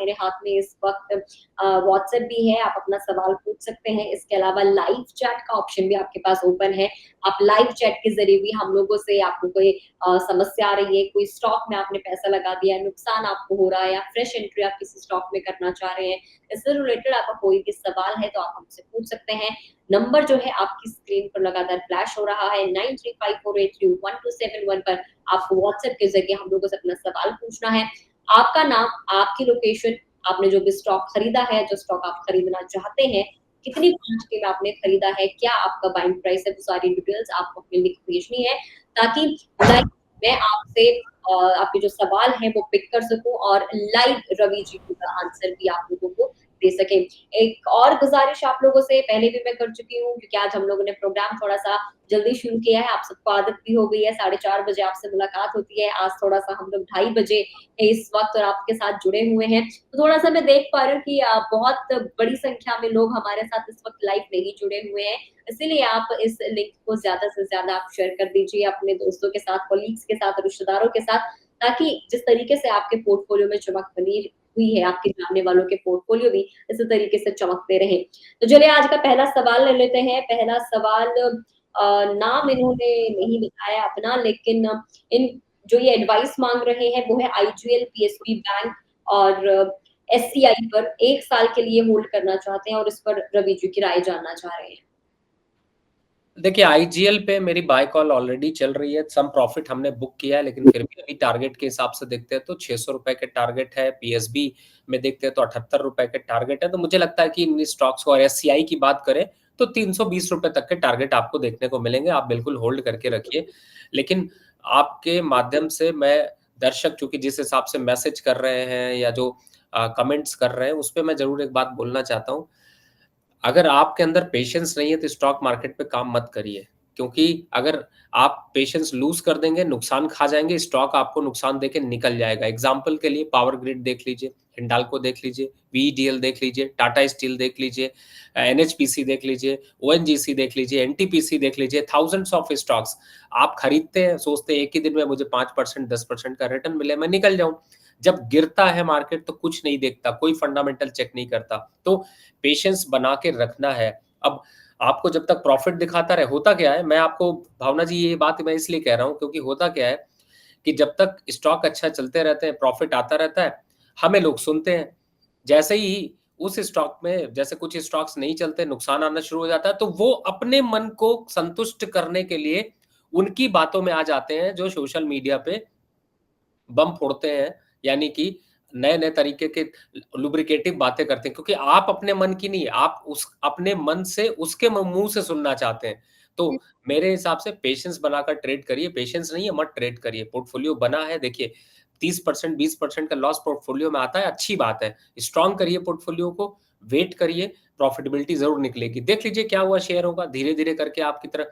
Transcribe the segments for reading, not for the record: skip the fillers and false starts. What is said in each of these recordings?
मेरे हाथ में इस वक्त व्हाट्सएप भी है, आप अपना सवाल पूछ सकते हैं। इसके अलावा लाइव चैट का ऑप्शन भी आपके पास ओपन है। आप लाइव चैट के ज़रिए भी हम लोगों से आपको कोई समस्या आ रही है, कोई स्टॉक में आपने पैसा लगा दिया है, नुकसान आपको हो रहा है या फ्रेश एंट्री आप किसी स्टॉक में करना चाह रहे हैं, इससे रिलेटेड आपका कोई भी सवाल है तो आप हमसे पूछ सकते हैं। नंबर जो है आपकी स्क्रीन पर लगातार फ्लैश हो रहा है 9354831271 पर आपको व्हाट्सएप के ज़रिए हम लोगों से अपना सवाल पूछना है। आपका नाम, आपकी लोकेशन, आपने जो भी स्टॉक खरीदा है, जो स्टॉक आप खरीदना चाहते हैं, कितनी क्वांटिटी में आपने खरीदा है, क्या आपका बाइंग प्राइस है, वो सारी डिटेल्स आपको हमें लिख भेजनी है ताकि लाइव मैं आपसे आपके जो सवाल हैं वो पिक कर सकूँ और लाइव रवि जी का आंसर भी आप लोगों को दे सकें। एक और गुज़ारिश आप लोगों से पहले भी मैं कर चुकी हूँ क्योंकि आज हम लोगों ने प्रोग्राम थोड़ा-सा जल्दी शुरू किया है, आप सबको आदत भी हो गई है, 4:30 बजे आपसे मुलाकात होती है, आज थोड़ा-सा हम लोग 2:30 बजे इस वक़्त और आपके साथ जुड़े हुए हैं। तो थोड़ा-सा मैं देख पा रही हूँ कि बहुत बड़ी संख्या में लोग हमारे साथ इस वक़्त लाइव नहीं जुड़े हुए हैं, इसीलिए आप इस लिंक को ज़्यादा से ज़्यादा आप शेयर कर दीजिए अपने दोस्तों के साथ, कलीग्स के साथ, रिश्तेदारों के साथ, ताकि जिस तरीके से आपके पोर्टफोलियो में चमक बनी हुई है, आपके जानने वालों के पोर्टफोलियो भी इसी तरीके से चमकते रहें। तो चलिए आज का पहला सवाल ले लेते हैं। पहला सवाल नाम इन्होंने नहीं बताया अपना लेकिन इन जो ये एडवाइस माँग रहे हैं वो है आईजीएल, पीएसबी बैंक और एससीआई पर 1 साल के लिए होल्ड करना चाहते हैं और इस पर रवि जी की राय जानना चाह रहे हैं। देखिए आईजीएल पे मेरी बाय कॉल ऑलरेडी चल रही है, सम प्रॉफिट हमने बुक किया है लेकिन फिर भी अभी टारगेट के हिसाब से देखते हैं तो 600 रुपए के टारगेट है। पीएसबी में देखते हैं तो 78 रुपए के टारगेट है। तो मुझे लगता है कि इन स्टॉक्स को और एससीआई की बात करें तो 320 रुपए तक के टारगेट आपको देखने को मिलेंगे। आप बिल्कुल होल्ड करके रखिए। लेकिन आपके माध्यम से मैं दर्शक चूंकि जिस हिसाब से मैसेज कर रहे हैं या जो कमेंट्स कर रहे हैं उस पर मैं जरूर एक बात बोलना चाहता हूँ। अगर आपके अंदर पेशेंस नहीं है तो स्टॉक मार्केट पे काम मत करिए, क्योंकि अगर आप पेशेंस लूज कर देंगे, नुकसान खा जाएंगे, स्टॉक आपको नुकसान देके निकल जाएगा। एग्जाम्पल के लिए पावर ग्रिड देख लीजिए, हिंडाल्को देख लीजिए, वीईडीएल देख लीजिए, टाटा स्टील देख लीजिए, एनएचपीसी देख लीजिए, ओएनजीसी देख लीजिए, एनटीपीसी देख लीजिए, थाउजेंड्स ऑफ स्टॉक्स आप खरीदते हैं, सोचते हैं एक ही दिन में मुझे 5% 10% का रिटर्न मिले, मैं निकल जाऊं। जब गिरता है मार्केट तो कुछ नहीं देखता, कोई फंडामेंटल चेक नहीं करता। तो पेशेंस बना के रखना है। अब आपको जब तक प्रॉफिट दिखाता रहे, होता क्या है, मैं आपको भावना जी ये बात मैं इसलिए कह रहा हूं क्योंकि होता क्या है कि जब तक स्टॉक अच्छा चलते रहते हैं, प्रॉफिट आता रहता है, हमें लोग सुनते हैं। जैसे ही उस स्टॉक में जैसे कुछ स्टॉक्स नहीं चलते, नुकसान आना शुरू हो जाता है, तो वो अपने मन को संतुष्ट करने के लिए उनकी बातों में आ जाते हैं जो सोशल मीडिया पे बम फोड़ते हैं, यानी कि नए-नए तरीके के लुब्रिकेटिव बातें करते हैं, क्योंकि आप अपने मन की नहीं, आप उस अपने मन से उसके मुँह से सुनना चाहते हैं। तो मेरे हिसाब से पेशेंस बनाकर ट्रेड करिए, पेशेंस नहीं है मत ट्रेड करिए। पोर्टफोलियो बना है, देखिए 30% 20% का लॉस पोर्टफोलियो में आता है, अच्छी बात है। स्ट्रॉन्ग करिए पोर्टफोलियो को, वेट करिए, प्रॉफिटेबिलिटी ज़रूर निकलेगी। देख लीजिए क्या हुआ शेयरों का, धीरे-धीरे करके आपकी तरह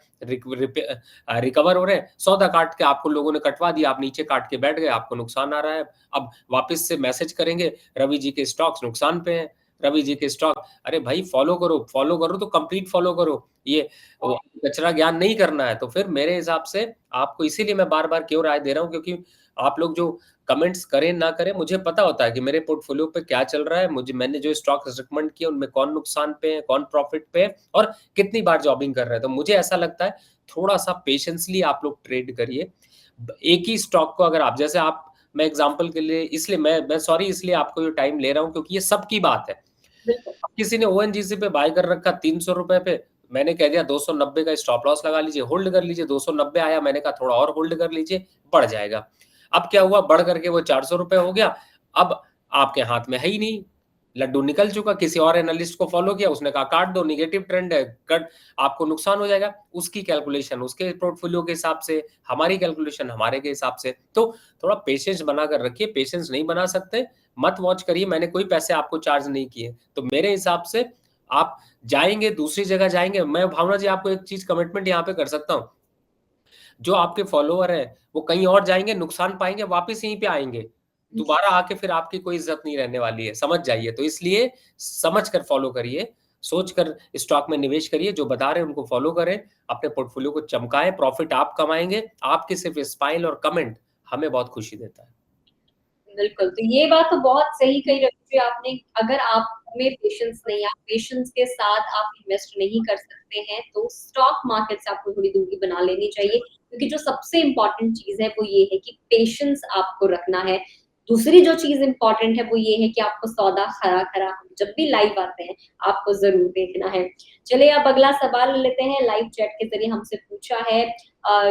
रिकवर हो रहे हैं। सौदा काट के आपको लोगों ने कटवा दिया, आप नीचे काट के बैठ गए, आपको नुकसान आ रहा है। अब वापस से मैसेज करेंगे, रवि जी के स्टॉक्स नुकसान पे हैं, रवि जी के स्टॉक। अरे भाई फॉलो करो तो कंप्लीट फॉलो करो। ये वो कचरा ज्ञान नहीं करना है। तो फिर मेरे हिसाब से आपको, इसीलिए मैं बार-बार क्यों राय दे रहा हूँ, क्योंकि आप लोग जो कमेंट्स करें ना करें, मुझे पता होता है कि मेरे पोर्टफोलियो पे क्या चल रहा है, मुझे मैंने जो स्टॉक्स रिकमेंड किए उनमें कौन नुकसान पे है, कौन प्रॉफिट पे है और कितनी बार जॉबिंग कर रहे हैं। तो मुझे ऐसा लगता है थोड़ा-सा पेशेंसली आप लोग ट्रेड करिए। एक ही स्टॉक को अगर आप, जैसे आप, मैं एग्जांपल के लिए इसलिए मैं सॉरी इसलिए आपको ये टाइम ले रहा हूँ क्योंकि ये सबकी बात है। बिल्कुल। किसी ने ओएनजीसी पे बाय कर रखा 300 रुपए पे, मैंने कह दिया 290 का स्टॉप लॉस लगा लीजिए, होल्ड कर लीजिए। 290 आया, मैंने कहा थोड़ा और होल्ड कर लीजिए, बढ़ जाएगा। अब क्या हुआ, बढ़ करके वो 400 रुपए हो गया। अब आपके हाथ में है ही नहीं, लड्डू निकल चुका। किसी और एनालिस्ट को फॉलो किया, उसने कहा काट दो, निगेटिव ट्रेंड है, कट, आपको नुकसान हो जाएगा। उसकी कैलकुलेशन उसके पोर्टफोलियो के हिसाब से, हमारी कैलकुलेशन हमारे के हिसाब से। तो थोड़ा पेशेंस बनाकर रखिए। पेशेंस नहीं बना सकते, मत वॉच करिए। मैंने कोई पैसे आपको चार्ज नहीं किए। तो मेरे हिसाब से आप जाएंगे, दूसरी जगह जाएंगे। मैं भावना जी आपको एक चीज कमिटमेंट यहाँ पे कर सकता हूँ, जो आपके फॉलोअर हैं वो कहीं और जाएंगे, नुकसान पाएंगे, वापस यहीं पे आएंगे, दोबारा आके फिर आपकी कोई इज्जत नहीं रहने वाली है, समझ जाइए। तो इसलिए समझ कर फॉलो करिए, सोच कर स्टॉक में निवेश करिए, जो बता रहे हैं उनको फॉलो करें, अपने पोर्टफोलियो को चमकाएं, प्रॉफिट आप कमाएंगे। आपके सिर्फ स्माइल और कमेंट हमें बहुत खुशी देता है। बिल्कुल, तो ये बात तो बहुत सही कही रखी आपने, अगर आप में पेशेंस नहीं है, आप पेशेंस के साथ आप इन्वेस्ट नहीं कर सकते हैं, तो स्टॉक मार्केट से आपको थोड़ी दूरी बना लेनी चाहिए, क्योंकि जो सबसे इम्पोर्टेंट चीज़ है, वो ये है कि पेशेंस आपको रखना है। दूसरी जो चीज़ इम्पोर्टेंट है, वो ये है कि आपको सौदा खरा-खरा जब भी लाइव आते हैं, आपको ज़रूर देखना है। चलिए अब अगला सवाल लेते हैं, लाइव चैट के ज़रिए हमसे पूछा है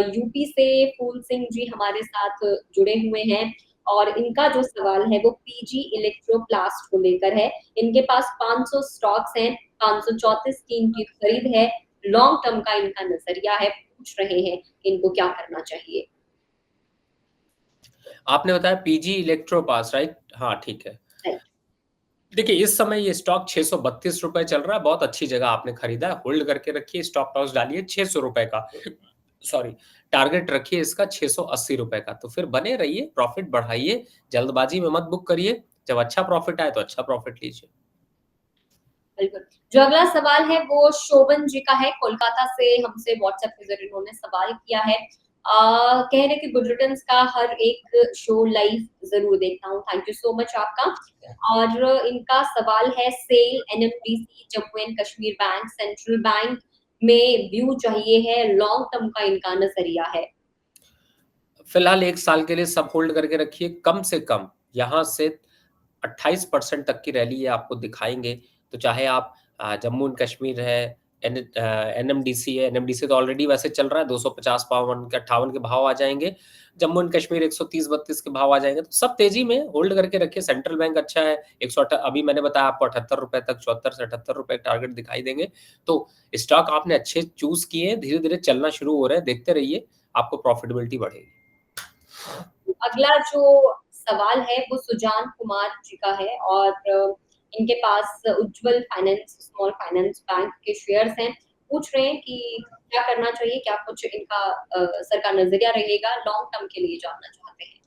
यूपी से फूल सिंह जी हमारे साथ जुड़े हुए हैं और इनका जो सवाल है वो पीजी इलेक्ट्रोप्लास्ट को लेकर है। इनके पास 500 स्टॉक्स हैं, 534 की इनकी खरीद है, लॉन्ग टर्म का इनका नज़रिया है, पूछ रहे हैं कि इनको क्या करना चाहिए? आपने बताया पीजी इलेक्ट्रोपास, राइट? हाँ, ठीक है। राइट, देखिए, इस समय ये स्टॉक ₹632 चल रहा है, बहुत अच्छी जगह आपने खरीदा है, होल्ड करके रखिए, स्टॉप लॉस डालिए ₹600 का। सॉरी, टारगेट रखिए इसका ₹680 का, तो फिर बने रहिए, प्रॉफिट बढ़ाइए, जल्दबाजी में मत बुक करिए, जब अच्छा प्रॉफिट आए तो अच्छा प्रॉफिट लीजिए। बिल्कुल। जो अगला सवाल है वो शोभन जी का है, कोलकाता से हमसे व्हाट्सएप के ज़रिए उन्होंने सवाल किया है। कह रहे हैं कि गुड रिटर्न्स का हर एक शो लाइव ज़रूर देखता हूँ, थैंक यू सो मच आपका। और इनका सवाल है SAIL NMDC, Jammu and Kashmir bank, central bank में व्यू चाहिए है, लॉन्ग टर्म का इनका नज़रिया है। फिलहाल 1 साल के लिए सब होल्ड करके रखिए, कम से कम यहाँ से 28% तक की रैली ये आपको दिखाएँगे। तो चाहे आप जम्मू एंड कश्मीर है, एनएमडीसी है, एनएमडीसी तो ऑलरेडी वैसे चल रहा है 250 52 के 58 के भाव आ जाएँगे। जम्मू एंड कश्मीर 130-32 के भाव आ जाएँगे। तो सब तेज़ी में होल्ड करके रखिए, सेंट्रल बैंक अच्छा है, 108 अभी मैंने बताया आपको ₹78 तक 74 से ₹78 टारगेट दिखाई देंगे। तो स्टॉक आपने अच्छे चूज़ किए हैं, धीरे-धीरे चलना शुरू हो रहे हैं, देखते रहिए, आपको प्रॉफिटेबिलिटी बढ़ेगी। अगला जो सवाल है वो सुजान कुमार जी का है और इनके पास उज्ज्वल फाइनेंस स्मॉल फाइनेंस बैंक के शेयर्स हैं। पूछ रहे हैं कि क्या करना चाहिए? क्या कुछ इनका सर का नज़रिया रहेगा? लॉन्ग टर्म के लिए जानना चाहते हैं।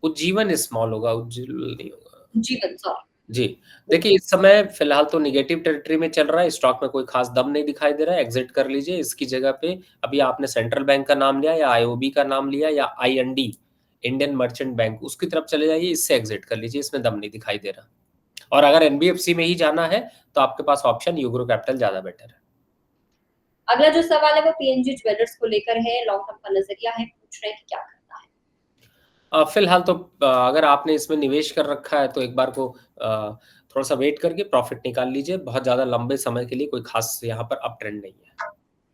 उज्जीवन स्मॉल होगा, उज्ज्वल नहीं होगा। जीवन सॉरी। जी, देखिए इस समय फिलहाल तो नेगेटिव टेरिटरी में चल रहा है, स्टॉक में कोई ख़ास दम नहीं दिखाई दे रहा है, एग्ज़िट कर लीजिए। इसकी जगह पे अभी आपने सेंट्रल बैंक का नाम लिया या आईओबी का नाम लिया या आईएनडी, इंडियन मर्चेंट बैंक, उसकी तरफ चले जाइए, इससे एग्ज़िट कर लीजिए, इसमें दम नहीं दिखाई दे रहा। और अगर एनबीएफसी में ही जाना है, तो आपके पास ऑप्शन यूग्रो कैपिटल ज़्यादा बेटर है। अगला जो सवाल है वो पीएनजी ज्वेलर्स को लेकर है, लॉन्ग टर्म का नज़रिया है। पूछ रहे हैं कि क्या करना है? फिलहाल तो अगर आपने इसमें निवेश कर रखा है तो एक बार को थोड़ा-सा वेट करके प्रॉफ़िट निकाल लीजिए, बहुत ज़्यादा लंबे समय के लिए कोई ख़ास यहाँ पर अप ट्रेंड नहीं है।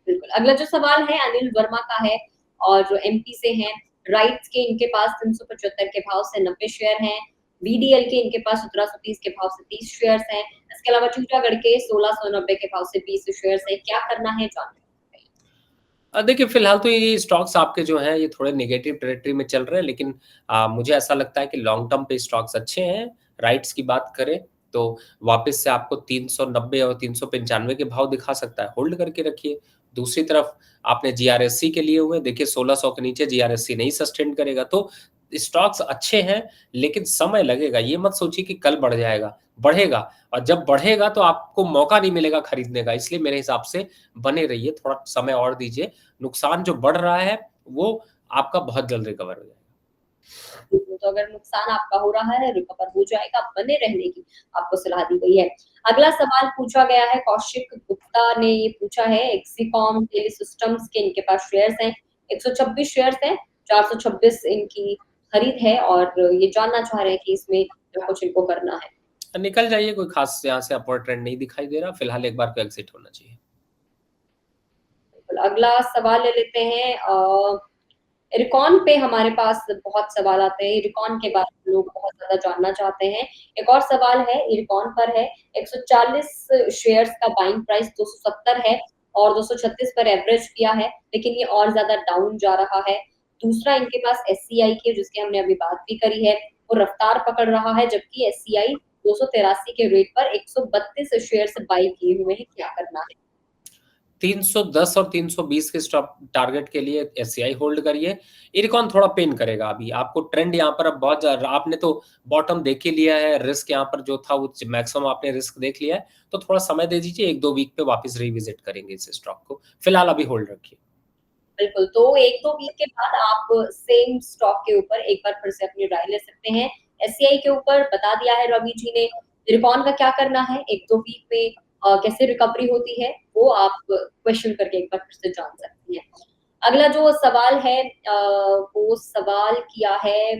बिल्कुल, अगला जो सवाल है अनिल वर्मा का है और जो एमपी से हैं, राइट्स के इनके पास 375 के भाव से 90 शेयर हैं, बीडीएल के इनके पास 1730 के भाव से 30 शेयर्स हैं, इसके अलावा टीटागढ़ के 1690 के भाव से 20 शेयर्स हैं, क्या करना है जानना चाहते हैं? देखिए फ़िलहाल तो ये स्टॉक्स आपके जो हैं ये थोड़े नेगेटिव टेरिटरी में चल रहे हैं, लेकिन मुझे ऐसा लगता है कि लॉन्ग टर्म पे स्टॉक्स अच्छे हैं। राइट्स की बात करें तो वापस से आपको 390 और 395 के भाव दिखा सकता है, होल्ड करके रखिए। दूसरी तरफ आपने जीआरएससी के लिए हुए, देखिए 1600 के नीचे जीआरएससी नहीं सस्टेन करेगा, तो स्टॉक्स अच्छे हैं, लेकिन समय लगेगा। ये मत सोचिए कि कल बढ़ जाएगा, बढ़ेगा और जब बढ़ेगा तो आपको मौका नहीं मिलेगा खरीदने का, इसलिए मेरे हिसाब से बने रहिए, थोड़ा समय और दीजिए। नुकसान जो बढ़ रहा है, वो आपका बहुत जल्द रिकवर हो जाएगा। तो अगर नुकसान आपका हो रहा है, रिकवर हो जाएगा, बने रहने की आपको सलाह दी गई है। अगला सवाल पूछा गया है, कौशिक गुप्ता ने ये पूछा है, एक्सिकॉम टेली सिस्टम्स के इनके पास शेयर्स हैं, 126 शेयर्स हैं, 426 इनकी खरीद है और ये जानना चाह रहे हैं कि इसमें क्या कुछ इनको करना है। निकल जाइए, कोई खास यहाँ से अपवर्ड ट्रेंड नहीं दिखाई दे रहा, फिलहाल एक बार को एग्ज़िट होना चाहिए। बिल्कुल, अगला सवाल ले लेते हैं इरकॉन पे हमारे पास बहुत सवाल आते हैं, इरकॉन के बारे में लोग बहुत ज़्यादा जानना चाहते हैं। एक और सवाल है इरकॉन पर है, 140 शेयर्स का बाइंग प्राइस 270 है और 236 पर एवरेज किया है, लेकिन ये और ज़्यादा डाउन जा रहा है। दूसरा इनके पास एससीआई की जिसकी हमने अभी बात भी करी है, वो रफ्तार पकड़ रहा है जबकि एससीआई 283 के रेट पर 132 शेयर्स बाय किए हुए हैं, क्या करना है? 310 और 320 के स्टॉप टारगेट के लिए एससीआई होल्ड करिए। इरकॉन थोड़ा पेन करेगा अभी, आपको ट्रेंड यहाँ पर अब बहुत आपने तो बॉटम देख ही लिया है, रिस्क यहाँ पर जो था वो मैक्सिमम आपने रिस्क देख लिया है, तो थोड़ा समय दे दीजिए, 1-2 वीक पे वापस रिविज़िट करेंगे इस स्टॉक को। फिलहाल अभी होल्ड रखिए। बिल्कुल, तो 1-2 वीक के बाद आप सेम स्टॉक के ऊपर एक बार फिर से अपनी राय ले सकते हैं। एससीआई के ऊपर बता दिया है रवि जी ने। इरकॉन का क्या करना है, 1-2 वीक में कैसे रिकवरी होती है, वो आप क्वेश्चन करके एक बार फिर से जान सकती हैं। अगला जो सवाल है वो सवाल किया है,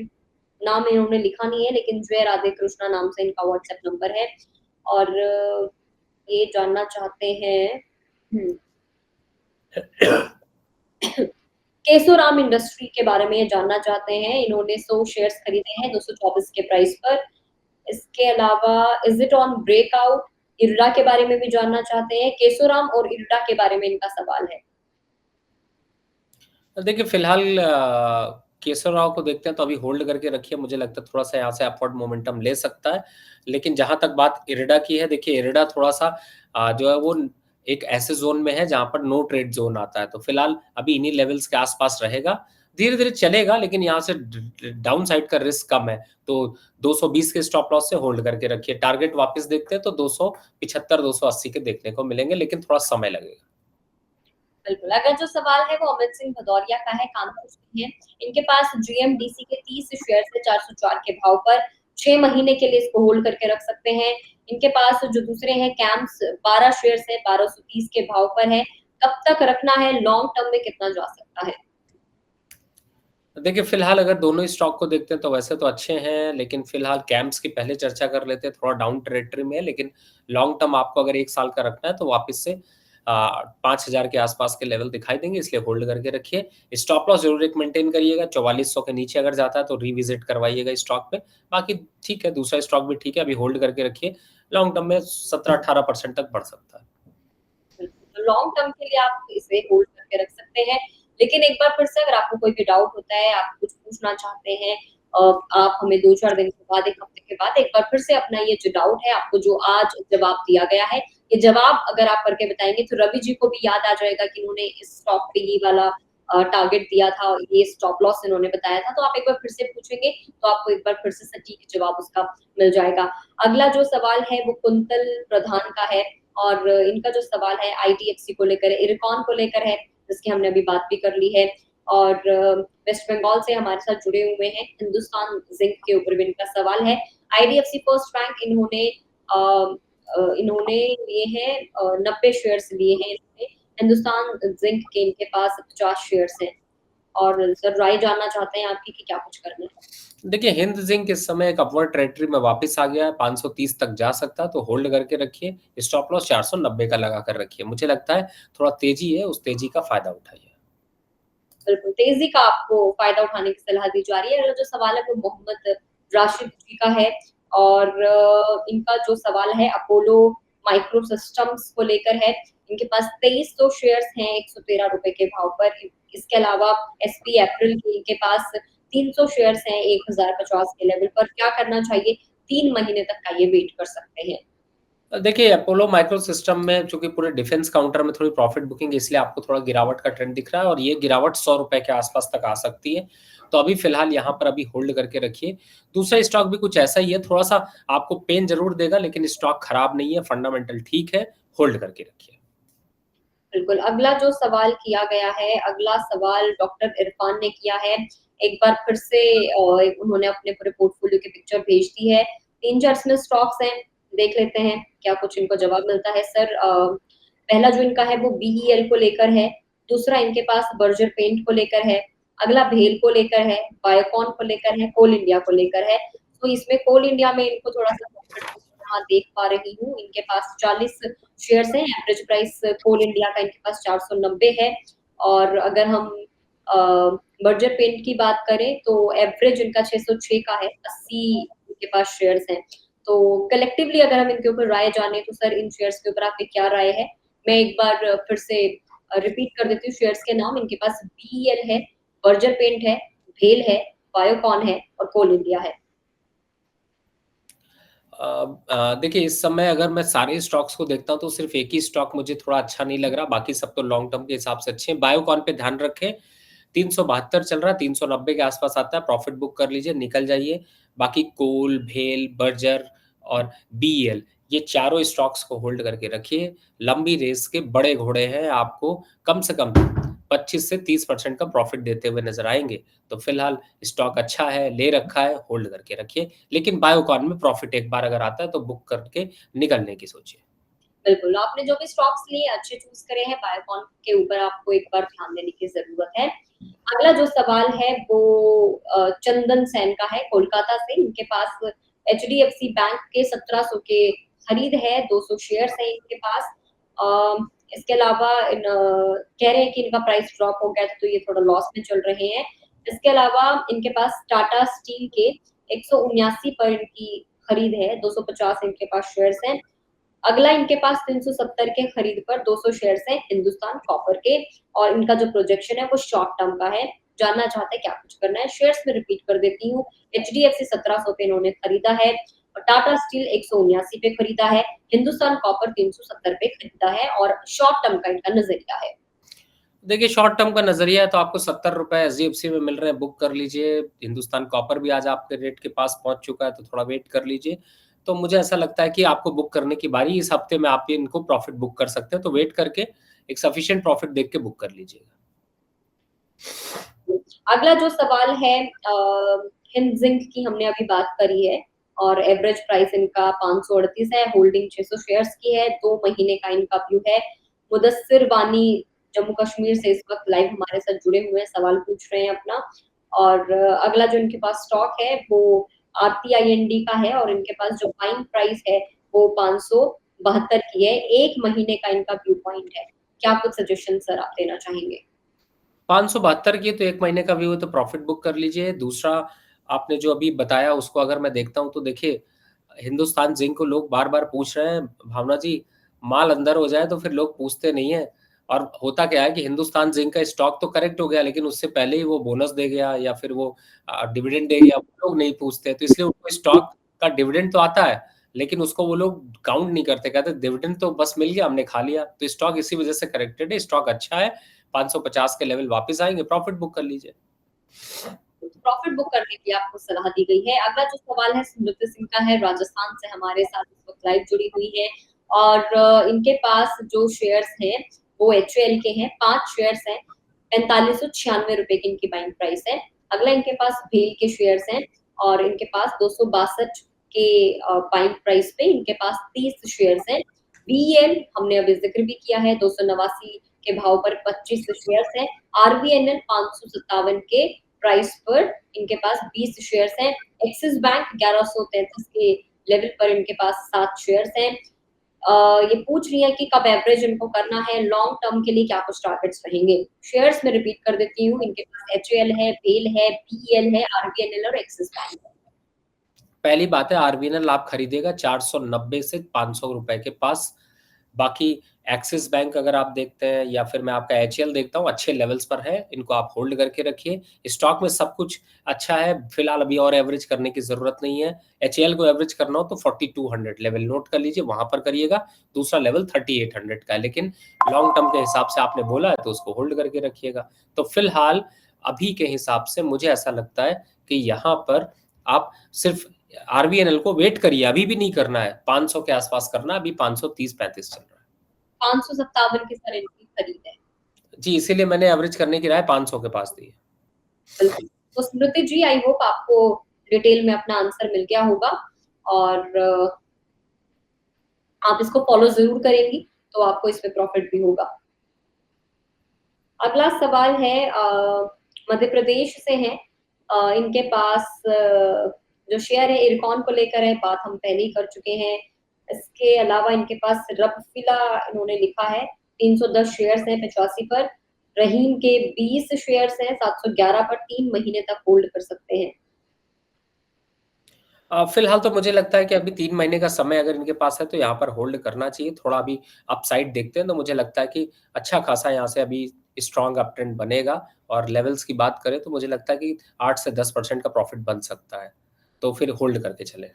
नाम इन्होंने लिखा नहीं है, लेकिन जय राधे कृष्णा नाम से इनका व्हाट्सएप नंबर है और ये जानना चाहते हैं केशोराम इंडस्ट्री के बारे में ये जानना चाहते हैं। इन्होंने 100 शेयर्स खरीदे हैं 224 के प्राइस पर। इसके अलावा is it on breakout, IRDA के बारे में भी जानना चाहते हैं। केशोराम और इरडा के बारे में इनका सवाल है। देखिए फिलहाल केशव राव को देखते हैं तो अभी होल्ड करके रखिए, मुझे लगता है थोड़ा सा यहाँ से अपवर्ड मोमेंटम ले सकता है। लेकिन जहां तक बात इरिडा की है, देखिए इरिडा थोड़ा सा जो है वो एक ऐसे जोन में है जहां पर नो ट्रेड जोन आता है, तो फिलहाल अभी इन्हीं लेवल्स के आसपास रहेगा, धीरे धीरे चलेगा, लेकिन यहाँ से डाउन साइड का रिस्क कम है, तो 220 के स्टॉप लॉस से होल्ड करके रखिए। टारगेट वापस देखते हैं तो 275 280 के देखने को मिलेंगे, लेकिन थोड़ा समय लगेगा। बिल्कुल, अगर जो सवाल है वो अमित सिंह भदौरिया का है, कानपुर से है। इनके पास जीएमडीसी के 30 शेयर है 404 के भाव पर, 6 महीने के लिए इसको होल्ड करके रख सकते हैं। इनके पास जो दूसरे हैं कैम्स 12 शेयर्स है 1230 के भाव पर है। कब तक रखना है, लॉन्ग टर्म में कितना जा सकता है? देखिए फिलहाल अगर दोनों स्टॉक को देखते हैं तो वैसे तो अच्छे हैं, लेकिन फिलहाल कैम्प्स की पहले चर्चा कर लेते हैं, थोड़ा डाउन टेरिटरी में है, लेकिन लॉन्ग टर्म आपको अगर 1 साल का रखना है तो वापस से 5000 के आसपास के लेवल दिखाई देंगे, इसलिए होल्ड करके रखिए। स्टॉप लॉस जरूर एक मेंटेन करिएगा, 4400 के नीचे अगर जाता है तो रिविजिट करवाइएगा स्टॉक पे। बाकी ठीक है, दूसरा स्टॉक भी ठीक है, अभी होल्ड करके रखिए। लॉन्ग टर्म में 17-18% तक बढ़ सकता है। तो लॉन्ग टर्म के लिए आप इसे होल्ड करके रख सकते हैं। लेकिन एक बार फिर से अगर आपको कोई भी डाउट होता है, आप कुछ पूछना चाहते हैं, आप हमें 2-4 दिन के बाद, 1 हफ्ते के बाद एक बार फिर से अपना ये जो डाउट है, आपको जो आज जवाब दिया गया है, ये जवाब अगर आप करके बताएँगे तो रवि जी को भी याद आ जाएगा कि उन्होंने इस स्टॉक पे ये वाला टारगेट दिया था, ये स्टॉप लॉस इन्होंने बताया था, तो आप एक बार फिर से पूछेंगे, तो आपको एक बार फिर से सटीक जवाब उसका मिल जाएगा। अगला जो सवाल है वो कुंतल प्रधान का है और इनका जो सवाल है आईडीएफसी को लेकर है, इरकॉन को लेकर है, जिसकी हमने अभी बात भी कर ली है और वेस्ट बंगाल से हमारे साथ जुड़े हुए हैं, हिंदुस्तान जिंक के ऊपर भी इनका सवाल है। आईडीएफसी फर्स्ट बैंक इन्होंने लिए हैं 90 शेयर्स लिए हैं इन्होंने। हिंदुस्तान जिंक के इनके पास 50 शेयर्स हैं और सर राय जानना चाहते हैं आपकी कि क्या कुछ करना है? देखिए हिंद जिंक इस समय एक अपवर्ड ट्रेजेक्टरी में वापस आ गया है, 530 तक जा सकता है, तो होल्ड करके रखिए। स्टॉप लॉस 490 का लगा कर रखिए, मुझे लगता है थोड़ा तेजी है, उस तेजी का फायदा उठाइए। बिल्कुल, तेज़ी का आपको फ़ायदा उठाने की सलाह दी जा रही है। अगला जो सवाल है वो मोहम्मद राशिद जी का है और इनका जो सवाल है अपोलो माइक्रो सिस्टम्स को लेकर है। इनके पास 2300 शेयर्स हैं ₹113 के भाव पर। इसके अलावा एसपी एप्रिल के इनके पास 300 शेयर्स हैं 1050 के लेवल पर। क्या करना चाहिए? 3 महीने तक का ये वेट कर सकते हैं। देखिए अपोलो माइक्रो सिस्टम में चूंकि पूरे डिफेंस काउंटर में थोड़ी प्रॉफिट बुकिंग है, इसलिए आपको थोड़ा गिरावट का ट्रेंड दिख रहा है और ये गिरावट ₹100 के आसपास तक आ सकती है, तो अभी फिलहाल यहाँ पर अभी होल्ड करके रखिए। दूसरा स्टॉक भी कुछ ऐसा ही है, थोड़ा सा आपको पेन जरूर देगा, लेकिन स्टॉक खराब नहीं है, फंडामेंटल ठीक है, होल्ड करके रखिए। बिल्कुल, अगला जो सवाल किया गया है, अगला सवाल डॉक्टर इरफान ने किया है। एक बार फिर से उन्होंने अपने पूरे पोर्टफोलियो की पिक्चर भेज दी है। 3-4 इसमें स्टॉक्स हैं, देख लेते हैं क्या कुछ इनको जवाब मिलता है। सर पहला जो इनका है वो बीईएल को लेकर है, दूसरा इनके पास बर्जर पेंट को लेकर है, अगला भेल को लेकर है, बायोकॉन को लेकर है, कोल इंडिया को लेकर है। तो इसमें कोल इंडिया में इनको थोड़ा-सा प्रॉफिट यहाँ देख पा रही हूँ, इनके पास 40 शेयर्स हैं, एवरेज प्राइस कोल इंडिया का इनके पास 490 है और अगर हम अ, बर्जर पेंट की बात करें तो एवरेज इनका 606 का है, 80 इनके पास शेयर्स हैं। तो कलेक्टिवली अगर हम इनके ऊपर राय जानें तो सर इन शेयर्स के ऊपर आपकी क्या राय है? मैं एक बार फिर से रिपीट कर देती हूँ शेयर्स के नाम, इनके पास बीईएल है, बर्जर पेंट है, भेल है, बायोकॉन है और कोल इंडिया है। देखिए इस समय अगर मैं सारे स्टॉक्स को देखता हूँ तो सिर्फ एक ही स्टॉक मुझे थोड़ा अच्छा नहीं लग रहा, बाकी सब तो लॉन्ग टर्म के हिसाब से अच्छे हैं। बायोकॉन पे ध्यान रखें, 372 चल रहा है, 390 के आसपास आता है, प्रॉफिट बुक कर लीजिए, निकल जाइए। बाकी कोल, भेल, बर्जर और बीएल, ये चारों स्टॉक्स को होल्ड करके रखिए। लंबी रेस के बड़े घोड़े हैं, आपको कम से कम 25 से 30% का प्रॉफिट देते हुए नज़र आएँगे। तो फिलहाल स्टॉक अच्छा है, ले रखा है, होल्ड करके रखिए। लेकिन बायोकॉन में प्रॉफिट एक बार अगर आता है तो बुक करके निकलने की सोचिए। बिल्कुल, आपने जो भी स्टॉक्स लिए अच्छे चूज़ करे हैं, बायोकॉन के ऊपर आपको एक बार ध्यान देने की ज़रूरत है। अगला जो सवाल है वो चंदन सेन का है कोलकाता से। इनके पास एचडीएफसी बैंक के 1700 के खरीद है, 200 शेयर्स हैं इनके पास। इसके अलावा कह रहे हैं कि इनका प्राइस ड्रॉप हो गया था तो ये थोड़ा लॉस में चल रहे हैं। इसके अलावा इनके पास टाटा स्टील के 179 पर इनकी खरीद है, 250 इनके पास शेयर्स हैं। अगला इनके पास 370 के खरीद पर 200 शेयर्स हैं हिंदुस्तान कॉपर के और इनका जो प्रोजेक्शन है वो शॉर्ट टर्म का है। जानना चाहते हैं क्या कुछ करना है? शेयर्स में रिपीट कर देती हूँ। एचडीएफसी 1700 पे इन्होंने खरीदा है और टाटा स्टील 179 पे खरीदा है, हिंदुस्तान कॉपर 370 पे खरीदा है और शॉर्ट टर्म का इनका नज़रिया है। देखिए, शॉर्ट टर्म का नज़रिया है तो आपको ₹70 एचडीएफसी में मिल रहे हैं, बुक कर लीजिए। हिंदुस्तान कॉपर भी आज आपके रेट के पास पहुँच चुका है, तो थोड़ा वेट कर लीजिए। तो मुझे ऐसा लगता है कि आपको बुक करने की बारी इस हफ्ते में आप इनको प्रॉफ़िट बुक कर सकते हैं, तो वेट करके एक सफिशिएंट प्रॉफ़िट देख के बुक कर लीजिएगा। अगला जो सवाल है हिंदजिंक की हमने अभी बात करी है और एवरेज प्राइस इनका 538 है, होल्डिंग 600 शेयर्स की है, 2 महीने का इनका व्यू है। मुदस्सिर वानी जम्मू कश्मीर से इस वक़्त लाइव हमारे साथ जुड़े हुए हैं, सवाल पूछ रहे हैं अपना और अगला जो इनके पास स्टॉक है वो आरटीआईएनडी का है और इनके पास जो बाइंग प्राइस है वो 572 की है, 1 महीने का इनका व्यू पॉइंट है। क्या कुछ सजेशन सर आप देना चाहेंगे? 572 की तो 1 महीने का व्यू है तो प्रॉफ़िट बुक कर लीजिए। दूसरा आपने जो अभी बताया उसको अगर मैं देखता हूँ तो देखिए, हिंदुस्तान ज़िंक को लोग बार-बार पूछ रहे हैं, भावना जी, माल अंदर हो जाए तो फिर लोग पूछते नहीं हैं। और होता क्या है कि हिंदुस्तान ज़िंक का स्टॉक तो करेक्ट हो गया लेकिन उससे पहले ही वो बोनस दे गया या फिर वो डिविडेंड दे गया, वो लोग नहीं पूछते। तो इसलिए उनको स्टॉक का डिविडेंड तो आता है, लेकिन उसको वो लोग काउंट नहीं करते, कहते डिविडेंड तो बस मिल गया, हमने खा लिया। तो स्टॉक इसी वजह से करेक्टेड है, स्टॉक अच्छा है, 550 के लेवल वापस आएँगे, प्रॉफिट बुक कर लीजिए। प्रॉफिट बुक करने की आपको सलाह दी गई है। अगला जो सवाल है स्मृति सिंह का है, राजस्थान से हमारे साथ इस वक़्त लाइव जुड़ी हुई है और इनके पास जो शेयर्स हैं, वो एचयूएल के हैं, 5 शेयर्स हैं, ₹4596 की इनकी बाइंग प्राइस है। अगला इनके पास भेल के शेयर्स हैं और इनके पास 262 के बाइंग प्राइस पे इनके पास 30 शेयर्स हैं। बीईएल हमने अभी ज़िक्र भी किया है, 289 के भाव पर 25 शेयर्स हैं। आरबीएनएल 557 के प्राइस पर इनके पास 20 शेयर्स हैं। एक्सिस बैंक 1133 के लेवल पर इनके पास 7 शेयर्स हैं। ये पूछ रही है कि कब एवरेज इनको करना है, लॉन्ग टर्म के लिए क्या कुछ टारगेट्स रहेंगे? शेयर्स में रिपीट कर देती हूँ, इनके पास एचयूएल है, भेल है, बीईएल है, आरबीएनएल और एक्सिस बैंक है। पहली बात है आरबीएनएल आप खरीदिएगा 490 से ₹500 के पास। बाकी एक्सिस बैंक अगर आप देखते हैं या फिर मैं आपका एचएल देखता हूँ, अच्छे लेवल्स पर है, इनको आप होल्ड करके रखिए। स्टॉक में सब कुछ अच्छा है, फिलहाल अभी और एवरेज करने की ज़रूरत नहीं है। एचएल को एवरेज करना हो तो 4200 लेवल नोट कर लीजिए, वहाँ पर करिएगा। दूसरा लेवल 3800 का है, लेकिन लॉन्ग टर्म के हिसाब से आपने बोला है तो उसको होल्ड करके रखिएगा। तो फिलहाल अभी के हिसाब से मुझे ऐसा लगता है कि यहाँ पर आप सिर्फ आरबीएनएल को वेट करिए, अभी भी नहीं करना है, 500 के आसपास करना है, अभी 530-35 चल रहा है। 557 की सर इनकी खरीद है। जी, इसीलिए मैंने एवरेज करने की राय 500 के पास दी है। बिल्कुल। तो स्मृति जी आई होप आपको डिटेल में अपना आंसर मिल गया होगा और आप इसको फॉलो ज़रूर करेंगी, तो आपको इसमें प्रॉफिट भी होगा। अगला सवाल है मध्य प्रदेश से है। इनके पास जो शेयर है इरकॉन को लेकर है, बात हम पहले ही कर चुके हैं। इसके अलावा इनके पास रबफिला इन्होंने लिखा है, 310 शेयर्स हैं 85 पर। रहीम के 20 शेयर्स हैं 711 पर, 3 महीने तक होल्ड कर सकते हैं। फिलहाल तो मुझे लगता है कि अभी 3 महीने का समय अगर इनके पास है तो यहाँ पर होल्ड करना चाहिए। थोड़ा अभी अपसाइड देखते हैं तो मुझे लगता है कि अच्छा खासा यहाँ से अभी स्ट्रॉन्ग अप ट्रेंड बनेगा और लेवल्स की बात करें तो मुझे लगता है कि 8 से 10% का प्रॉफिट बन सकता है। तो फिर होल्ड करके चलें।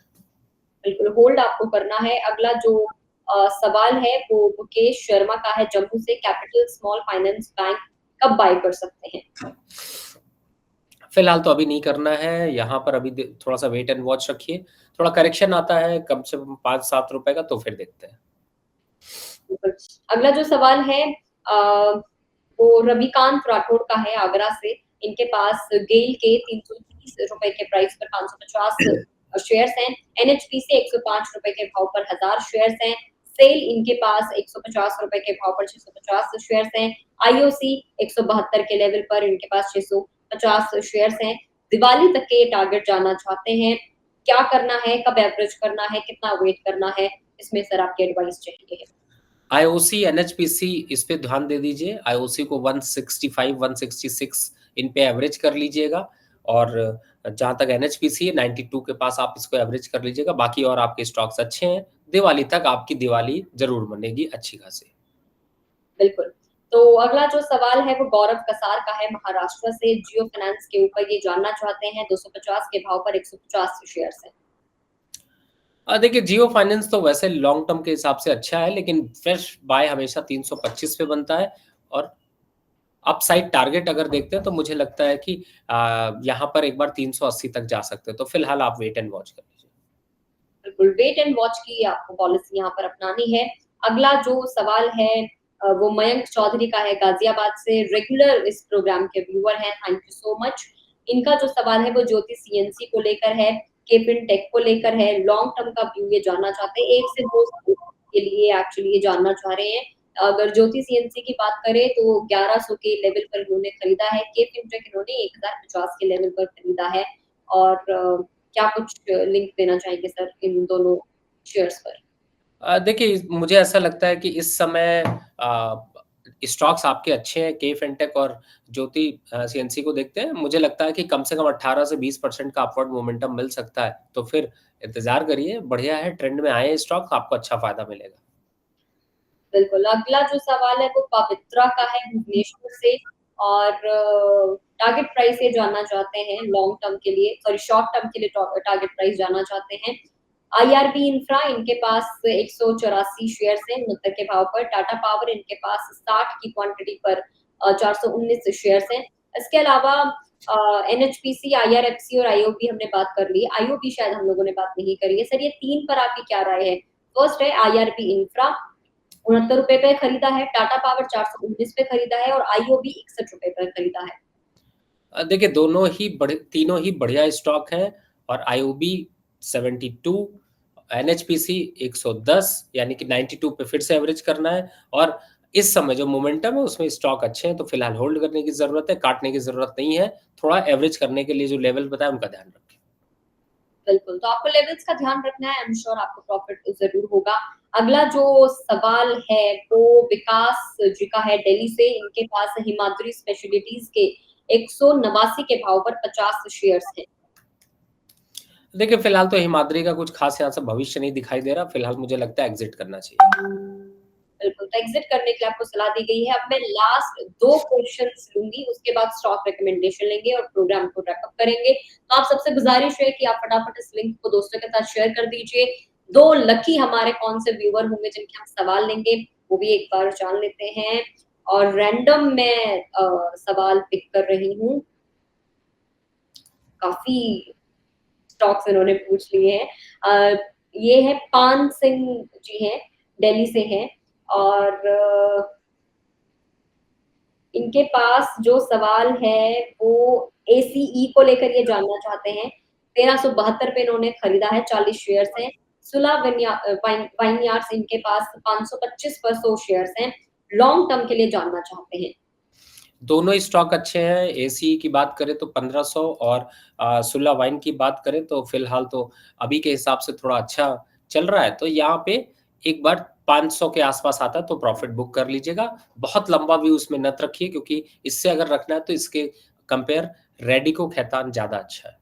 बिल्कुल होल्ड आपको करना है। अगला जो सवाल है वो मुकेश शर्मा का है जम्मू से, कैपिटल स्मॉल फाइनेंस बैंक कब बाय कर सकते हैं? फिलहाल तो अभी नहीं करना है, यहाँ पर अभी थोड़ा-सा वेट एंड वॉच रखिए। थोड़ा करेक्शन आता है कम से कम ₹5-7 का तो फिर देखते हैं। बिल्कुल। अगला जो सवाल है वो रविकांत राठौड़ का है आगरा से। इनके पास गेल के ₹330 के प्राइस पर 550 शेयर्स हैं। एनएचपीसी ₹105 के भाव पर 1000 शेयर्स हैं। सेल इनके पास ₹150 के भाव पर 650 शेयर्स हैं। आईओसी 172 के लेवल पर इनके पास 650 शेयर्स हैं। दिवाली तक के ये टारगेट जानना चाहते हैं, क्या करना है, कब एवरेज करना है, कितना वेट करना है? इसमें सर आपकी एडवाइस चाहिए। आईओसी, एनएचपीसी इस पे ध्यान दे दीजिए। आईओसी को 165, 166 इन पे एवरेज कर लीजिएगा और जहाँ तक एनएचपीसी है 92 के पास आप इसको एवरेज कर लीजिएगा। बाकी और आपके स्टॉक्स अच्छे हैं। दिवाली तक आपकी दिवाली ज़रूर बनेगी अच्छी खासी। बिल्कुल। तो अगला जो सवाल है वो गौरव कसार का है महाराष्ट्र से। जियो फाइनेंस के ऊपर ये जानना चाहते हैं, 250 के भाव पर 150 शेयर्स हैं। देखिए जियो फाइनेंस तो वैसे लॉन्ग टर्म के हिसाब से अच्छा है, लेकिन फ्रेश बाय हमेशा 325 पे बनता है और अपसाइड टारगेट अगर देखते हैं तो मुझे लगता है कि यहाँ पर एक बार 380 तक जा सकते हैं। तो फिलहाल आप वेट एंड वॉच कर लीजिए। बिल्कुल, वेट एंड वॉच की आपको पॉलिसी यहाँ पर अपनानी है। अगला जो सवाल है वो मयंक चौधरी का है गाज़ियाबाद से। रेगुलर इस प्रोग्राम के व्यूअर हैं, थैंक यू सो मच। इनका जो सवाल है वो ज्योति सीएनसी को लेकर है, केपिन टेक को लेकर है। लॉन्ग टर्म का व्यू ये जानना चाहते हैं, 1 से 2 साल के लिए एक्चुअली ये जानना चाह रहे हैं। अगर ज्योति सीएनसी की बात करें तो 1100 के लेवल पर इन्होंने खरीदा है। केपिन टेक इन्होंने 1050 के लेवल पर खरीदा है और क्या कुछ लिंक देना चाहेंगे सर इन दोनों शेयर्स पर? देखिए मुझे ऐसा लगता है कि इस समय स्टॉक्स आपके अच्छे हैं, के फिनटेक और ज्योति सीएनसी को देखते हैं। मुझे लगता है कि कम से कम 18 से 20% का अपवर्ड मोमेंटम मिल सकता है। तो फिर इंतज़ार करिए, बढ़िया है, ट्रेंड में आए हैं स्टॉक, आपको अच्छा फ़ायदा मिलेगा। बिल्कुल, अगला जो सवाल है वो पवित्रा का है भुवनेश्वर से और टारगेट प्राइस ये जानना चाहते हैं लॉन्ग टर्म के लिए, सॉरी शॉर्ट टर्म के लिए टारगेट प्राइस जानना चाहते हैं। आईआरबी इंफ्रा इनके पास 184 शेयर्स हैं 69 के भाव पर। टाटा पावर इनके पास 60 की क्वांटिटी पर 419 शेयर्स हैं। इसके अलावा एनएचपीसी, आईआरएफसी और आईओबी हमने बात कर ली। आईओबी शायद हम लोगों ने बात नहीं करी है। सर ये 3 पर आपकी क्या राय है? फर्स्ट है आईआरबी इंफ्रा, ₹69 पे खरीदा है। टाटा पावर 419 पे खरीदा है और आईओबी ₹61 पर खरीदा है। देखिए तीनों ही बढ़िया स्टॉक हैं और आईओबी 72, एनएचपीसी 110 यानी कि 92 पे फिर से एवरेज करना है और इस समय जो मोमेंटम है उसमें स्टॉक अच्छे हैं तो फिलहाल होल्ड करने की ज़रूरत है, काटने की ज़रूरत नहीं है। थोड़ा एवरेज करने के लिए जो लेवल बताया उनका ध्यान रखें। बिल्कुल, तो आपको लेवल्स का ध्यान रखना है, आई एम श्योर आपको प्रॉफिट ज़रूर होगा। अगला जो सवाल है वो विकास जी का है दिल्ली से। इनके पास हिमाद्री स्पेशलिटीज़ के 189 के भाव पर 50 शेयर्स हैं। देखिए फिलहाल तो हिमाद्री का कुछ खास यहाँ से भविष्य नहीं दिखाई दे रहा। फिलहाल मुझे लगता है एग्ज़िट करना चाहिए। बिल्कुल, तो एग्ज़िट करने के लिए आपको सलाह दी गई है। अब मैं लास्ट 2 क्वेश्चन्स लूँगी, उसके बाद स्टॉक रिकमेंडेशन लेंगे और प्रोग्राम को रैप अप करेंगे। तो आप सबसे गुज़ारिश है कि आप फटाफट इस लिंक को दोस्तों के साथ शेयर कर दीजिए। 2 लकी हमारे कौन से व्यूअर होंगे जिनके हम सवाल लेंगे, वो भी एक बार जान लेते हैं और रैंडम मैं सवाल पिक कर रही हूँ। काफ़ी स्टॉक्स इन्होंने पूछ लिए हैं। ये है पान सिंह जी हैं, दिल्ली से हैं और इनके पास जो सवाल है वो एसीई को लेकर ये जानना चाहते हैं। 1372 पे इन्होंने खरीदा है, 40 शेयर्स हैं। सुला वाइनयार्ड्स इनके पास 525 पर 100 शेयर्स हैं। लॉन्ग टर्म के लिए जानना चाहते हैं। दोनों ही स्टॉक अच्छे हैं। एसीई की बात करें तो 1500 और सुल्ला वाइन की बात करें तो फिलहाल तो अभी के हिसाब से थोड़ा अच्छा चल रहा है। तो यहाँ पे एक बार 500 के आसपास आता है तो प्रॉफिट बुक कर लीजिएगा। बहुत लंबा व्यू उसमें मत रखिए क्योंकि इससे अगर रखना है तो इसके कंपेयर रेडिको खैतान ज़्यादा अच्छा है।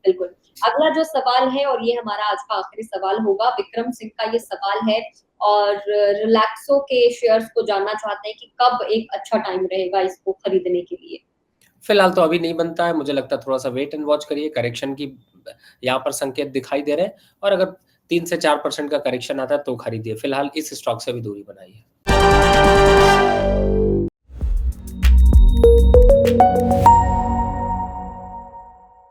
बिल्कुल। अगला जो सवाल है और ये हमारा आज का आखिरी सवाल होगा, विक्रम सिंह का ये सवाल है और रिलैक्सो के शेयर्स को जानना चाहते हैं कि कब एक अच्छा टाइम रहेगा इसको खरीदने के लिए? फिलहाल तो अभी नहीं बनता है, मुझे लगता है थोड़ा-सा वेट एंड वॉच करिए, करेक्शन की यहाँ पर संकेत दिखाई दे रहे हैं और अगर 3 से 4% का करेक्शन आता है तो खरीदिए। फिलहाल इस स्टॉक से भी दूरी बनाइए।